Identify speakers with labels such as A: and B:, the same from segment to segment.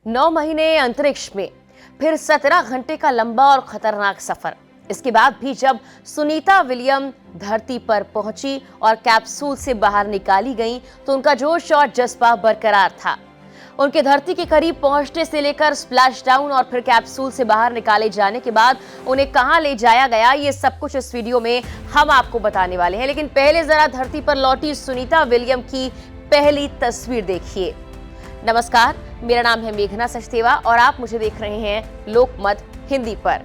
A: 9 महीने अंतरिक्ष में, फिर 17 घंटे का लंबा और खतरनाक सफर। इसके बाद भी जब सुनीता विलियम धरती पर पहुंची और कैप्सूल से बाहर निकाली गईं, तो उनका जोश और जज्बा बरकरार था। उनके धरती के करीब पहुंचने से लेकर स्प्लैश डाउन और फिर कैप्सूल से बाहर निकाले जाने के बाद उन्हें कहां ले जाया गया, ये सब कुछ इस वीडियो में हम आपको बताने वाले हैं। लेकिन पहले जरा धरती पर लौटी सुनीता विलियम की पहली तस्वीर देखिए। नमस्कार, मेरा नाम है मेघना सचदेवा और आप मुझे देख रहे हैं लोकमत हिंदी पर।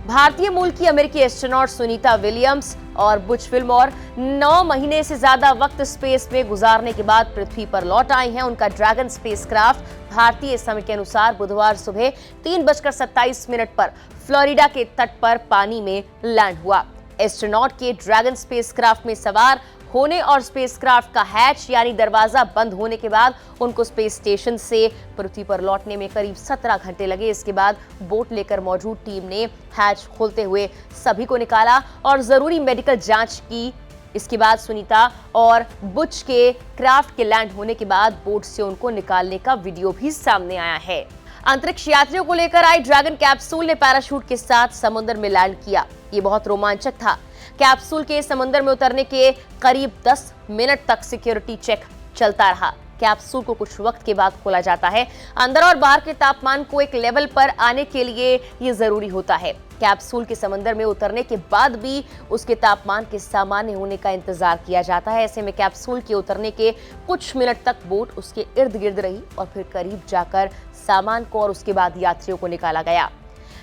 A: भारतीय मूल की अमेरिकी एस्ट्रोनॉट सुनीता विलियम्स और बुच विल्मोर 9 महीने से ज्यादा वक्त स्पेस में गुजारने के बाद पृथ्वी पर लौट आई हैं। उनका ड्रैगन स्पेसक्राफ्ट भारतीय समय के अनुसार बुधवार सुबह 3:27 पर फ्लोरिडा के तट पर पानी में लैंड हुआ। एस्ट्रोनॉट के ड्रैगन स्पेसक्राफ्ट में सवार होने और स्पेसक्राफ्ट का हैच यानी दरवाजा बंद होने के बाद उनको स्पेस स्टेशन से पृथ्वी पर लौटने में करीब 17 घंटे लगे। इसके बाद बोट लेकर मौजूद टीम ने हैच खोलते हुए सभी को निकाला और जरूरी मेडिकल जांच की। इसके बाद सुनीता और बुच के क्राफ्ट के लैंड होने के बाद बोट से उनको निकालने का वीडियो भी सामने आया है। अंतरिक्ष यात्रियों को लेकर आई ड्रैगन कैप्सूल ने पैराशूट के साथ समुद्र में लैंड किया। ये बहुत रोमांचक था। कैप्सूल के समुद्र में उतरने के करीब 10 मिनट तक सिक्योरिटी चेक चलता रहा। कैप्सूल को कुछ वक्त के बाद खोला जाता है। अंदर और बाहर के तापमान को एक लेवल पर आने के लिए ये जरूरी होता है। कैप्सूल के समंदर में उतरने के बाद भी उसके तापमान के सामान्य होने का इंतजार किया जाता है। ऐसे में कैप्सूल के उतरने के कुछ मिनट तक बोट उसके इर्द गिर्द रही और फिर करीब जाकर सामान को और उसके बाद यात्रियों को निकाला गया।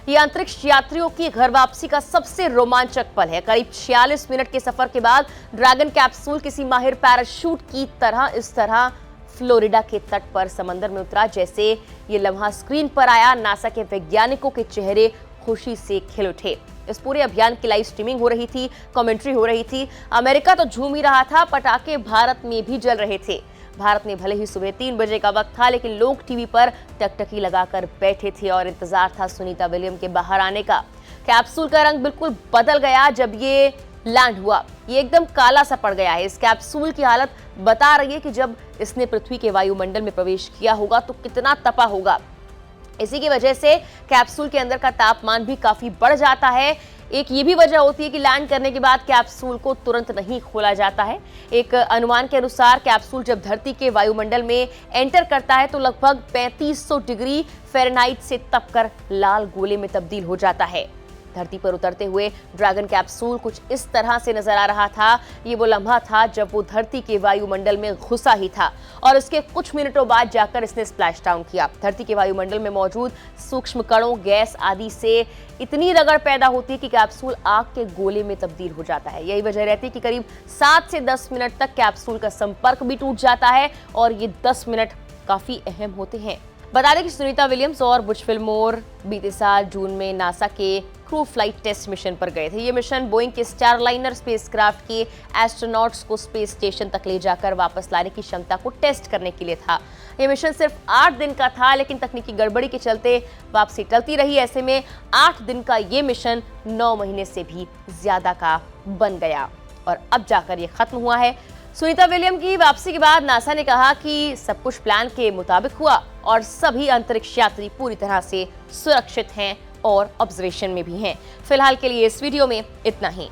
A: ये अंतरिक्ष यात्रियों की घर वापसी का सबसे रोमांचक पल है। करीब 46 मिनट के सफर के बाद ड्रैगन कैप्सूल किसी माहिर पैराशूट की तरह इस तरह फ्लोरिडा के तट पर समंदर में उतरा। जैसे ये लम्हा स्क्रीन पर आया, नासा के वैज्ञानिकों के चेहरे खुशी से खिल उठे। इस पूरे अभियान की लाइव स्ट्रीमिंग हो रही थी, कमेंट्री हो रही थी। अमेरिका तो झूम ही रहा था, पटाखे भारत में भी जल रहे थे। भारत में भले ही सुबह 3 बजे का वक्त था, लेकिन लोग टीवी पर टकटकी लगाकर बैठे थे और इंतजार था सुनीता विलियम के बाहर आने का। कैप्सूल का रंग बिल्कुल बदल गया जब ये लैंड हुआ। ये एकदम काला सा पड़ गया है। इस कैप्सूल की हालत बता रही है कि जब इसने पृथ्वी के वायुमंडल में प्रवेश किया होगा तो कितना तपा होगा। इसी की वजह से कैप्सूल के अंदर का तापमान भी काफी बढ़ जाता है। एक ये भी वजह होती है कि लैंड करने के बाद कैप्सूल को तुरंत नहीं खोला जाता है। एक अनुमान के अनुसार कैप्सूल जब धरती के वायुमंडल में एंटर करता है तो लगभग 3500 डिग्री फ़ारेनहाइट से तपकर लाल गोले में तब्दील हो जाता है। धरती पर उतरते हुए ड्रैगन कैप्सूल कुछ इस तरह से नजर आ रहा था। ये वो लम्हा था जब वो धरती के वायुमंडल में घुसा ही था और इसके कुछ मिनटों बाद जाकर इसने स्प्लैश डाउन किया। धरती के वायुमंडल में मौजूद सूक्ष्म कणों, गैस आदि से इतनी रगड़ पैदा होती है कि कैप्सूल आग के गोले में तब्दील हो जाता है। यही वजह रहती है कि करीब 7 से 10 मिनट तक कैप्सूल का संपर्क भी टूट जाता है और ये 10 मिनट काफी अहम होते हैं। बता दें कि सुनीता विलियम्स और बुच विल्मोर बीते साल जून में नासा के क्रू फ्लाइट टेस्ट मिशन पर गए थे। ये मिशन बोइंग के स्टारलाइनर स्पेसक्राफ्ट के एस्ट्रोनॉट्स को स्पेस स्टेशन तक ले जाकर वापस लाने की क्षमता को टेस्ट करने के लिए था। ये मिशन सिर्फ 8 दिन का था, लेकिन तकनीकी गड़बड़ी के चलते वापसी टलती रही। ऐसे में 8 दिन का ये मिशन 9 महीने से भी ज्यादा का बन गया और अब जाकर ये खत्म हुआ है। सुनीता विलियम की वापसी के बाद नासा ने कहा कि सब कुछ प्लान के मुताबिक हुआ और सभी अंतरिक्ष यात्री पूरी तरह से सुरक्षित हैं और ऑब्जर्वेशन में भी हैं। फिलहाल के लिए इस वीडियो में इतना ही।